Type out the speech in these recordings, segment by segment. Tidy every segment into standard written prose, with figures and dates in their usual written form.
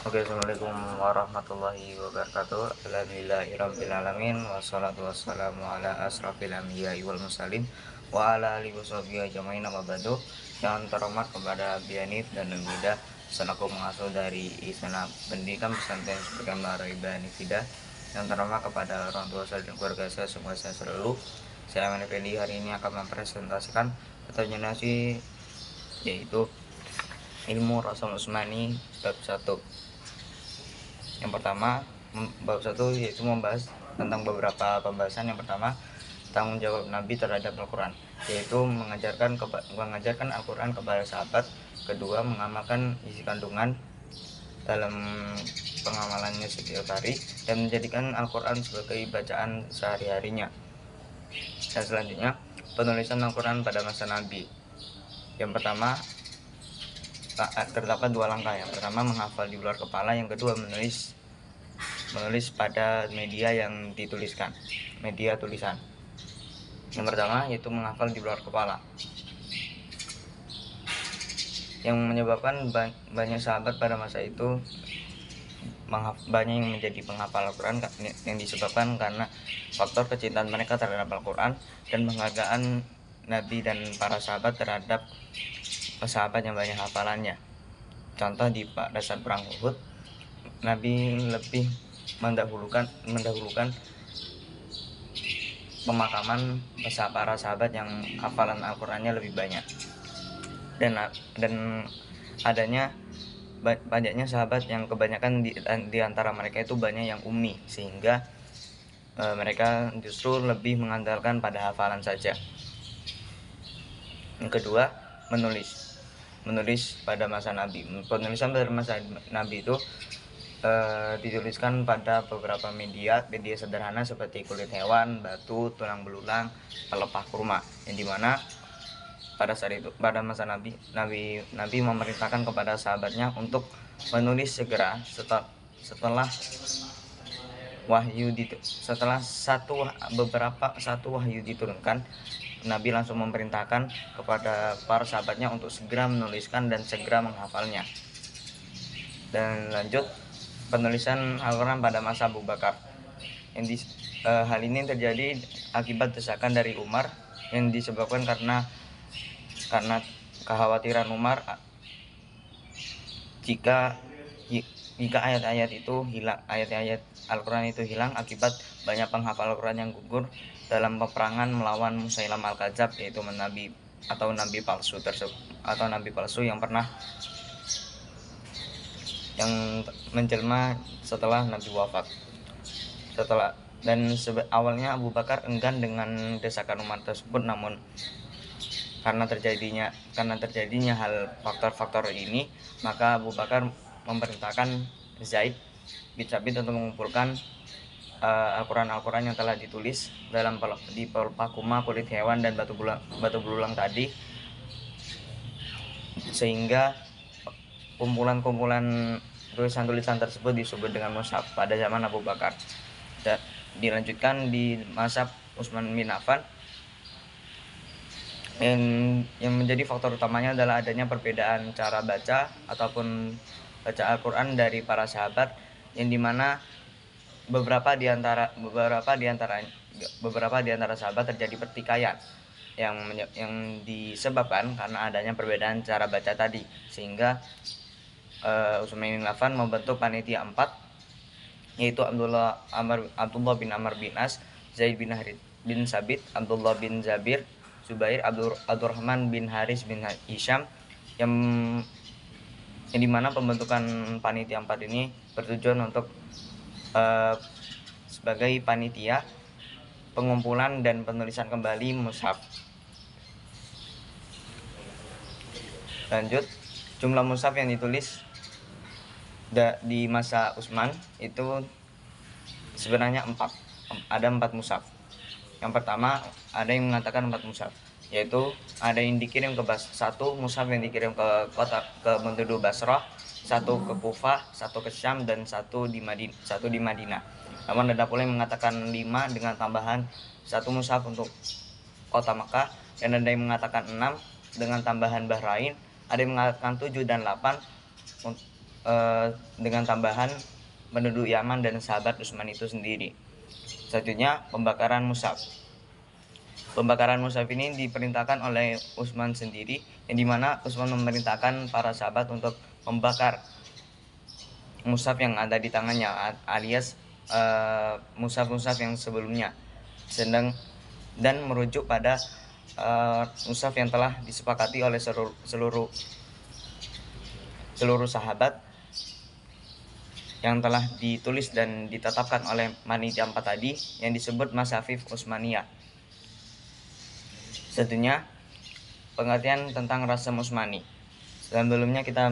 Oke, assalamualaikum warahmatullahi wabarakatuh. Alhamdulillahirrabbilalamin. Wassalatu wassalamu ala asrafil anbiya'i wal mursalin wa ala alihi washabihi ajmain, amma ba'du. Yang terhormat kepada Bianif dan Nubida selaku pengasuh dari Istana Pendidikan Pesantren Seperti Maraiba Nifida. Yang terhormat kepada orang tua saya dan keluarga saya, semoga saya selalu. Saya Aman Effendi hari ini akan mempresentasikan pertanyaan nasi, yaitu ilmu Rasul Usmani bab 1. Yang pertama, bab 1 yaitu membahas tentang beberapa pembahasan. Yang pertama, tanggung jawab Nabi terhadap Al-Quran, yaitu mengajarkan Al-Quran kepada sahabat. Kedua, mengamalkan isi kandungan dalam pengamalannya setiap hari dan menjadikan Al-Quran sebagai bacaan sehari-harinya. Dan selanjutnya, penulisan Al-Quran pada masa Nabi. Yang pertama, terdapat 2 langkah. Yang pertama, menghafal di luar kepala. Yang kedua, menulis pada media yang dituliskan, media tulisan. Yang pertama yaitu menghafal di luar kepala. Yang menyebabkan banyak sahabat pada masa itu banyak yang menjadi penghafal Al-Quran, yang disebabkan karena faktor kecintaan mereka terhadap Al-Quran dan penghargaan Nabi dan para sahabat terhadap sahabat yang banyak hafalannya. Contoh, pada saat perang Uhud, Nabi lebih mendahulukan pemakaman para sahabat yang hafalan Al-Qurannya lebih banyak, dan adanya banyaknya sahabat yang kebanyakan di antara mereka itu banyak yang ummi, sehingga mereka justru lebih mengandalkan pada hafalan saja. Yang kedua, menulis pada masa Nabi. Penulisan pada masa Nabi itu dituliskan pada beberapa media sederhana seperti kulit hewan, batu, tulang belulang, pelepah kurma, yang dimana pada saat itu, pada masa Nabi memerintahkan kepada sahabatnya untuk menulis segera setelah satu wahyu diturunkan. Nabi langsung memerintahkan kepada para sahabatnya untuk segera menuliskan dan segera menghafalnya. Dan lanjut, penulisan Al-Quran pada masa Abu Bakar. Hal ini terjadi akibat desakan dari Umar yang disebabkan karena kekhawatiran Umar jika ayat-ayat Al-Quran itu hilang akibat banyak penghafal Al-Quran yang gugur dalam peperangan melawan Musailam Al-Kadzab, yaitu nabi palsu yang menjelma setelah Nabi wafat. Awalnya Abu Bakar enggan dengan desakan Umar tersebut, namun karena terjadinya hal faktor-faktor ini, maka Abu Bakar memerintahkan Zaid bin Thabit untuk mengumpulkan Al-Quran yang telah ditulis di pelepah kurma, kulit hewan, dan batu belulang tadi, sehingga kumpulan tulisan-tulisan tersebut disebut dengan mushaf pada zaman Abu Bakar. Dan dilanjutkan di masa Utsman bin Affan. Yang menjadi faktor utamanya adalah adanya perbedaan cara baca ataupun baca Al-Quran dari para sahabat, yang dimana beberapa di antara sahabat terjadi pertikaian yang disebabkan karena adanya perbedaan cara baca tadi, sehingga Utsman bin Affan membentuk panitia 4, yaitu Abdullah bin Amr bin As, Zaid bin Harith bin Sabit, Abdullah bin Zabir, Zubair, Abdurrahman bin Haris bin Hisham, yang dimana pembentukan panitia 4 ini bertujuan untuk sebagai panitia pengumpulan dan penulisan kembali mushaf. Lanjut, jumlah mushaf yang ditulis di masa Utsman itu sebenarnya 4. Ada 4 mushaf. Yang pertama, ada yang mengatakan 4 mushaf, yaitu ada yang dikirim satu mushaf yang dikirim ke Menduduk Basrah, satu ke Kufah, satu ke Syam, dan satu di Madinah. Namun ada pula yang mengatakan 5 dengan tambahan satu mushaf untuk kota Makkah, dan ada yang mengatakan 6 dengan tambahan Bahrain, ada yang mengatakan 7 dan 8 dengan tambahan penduduk Yaman dan sahabat Utsman itu sendiri. Selanjutnya pembakaran mushaf. Pembakaran mushaf ini diperintahkan oleh Utsman sendiri, yang dimana Utsman memerintahkan para sahabat untuk membakar mushaf yang ada di tangannya, alias mushaf-mushaf yang sebelumnya, dan merujuk pada mushaf yang telah disepakati oleh seluruh sahabat yang telah ditulis dan ditetapkan oleh Panitia 4 tadi, yang disebut Mashafif Utsmaniyah. Selanjutnya pengertian tentang rasam Utsmani. Sebelumnya kita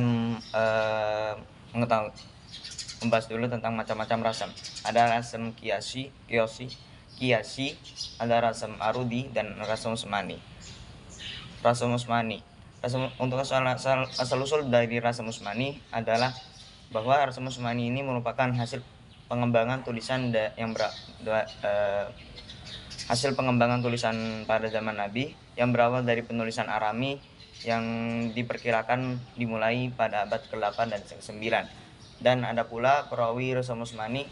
membahas dulu tentang macam-macam rasam. Ada rasam kiasi, ada rasam arudi, dan rasam Utsmani. Rasam Utsmani. Untuk asal usul dari rasam Utsmani adalah bahwa rasam Utsmani ini merupakan hasil pengembangan tulisan hasil pengembangan tulisan pada zaman Nabi yang berawal dari penulisan Arami yang diperkirakan dimulai pada abad ke-8 dan ke-9. Dan ada pula perawi rasam Utsmani,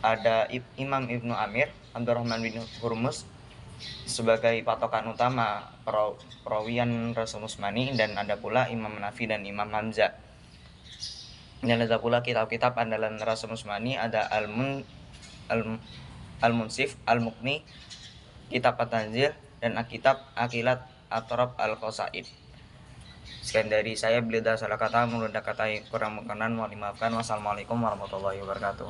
ada Imam Ibnu Amir, Abdurrahman bin Hurmuz sebagai patokan utama perawian rasam Utsmani, dan ada pula Imam Nafi dan Imam Hamzah. Dan ada pula kitab-kitab andalan rasam Utsmani, ada Al-Munsif, Al-Muqni, Kitab At-Tanzil, dan Kitab Aqilat Atrab Al-Qasaid. Sekian dari saya, bila ada salah kata, menurut kata kurang berkenan mohon dimaafkan. Wassalamualaikum warahmatullahi wabarakatuh.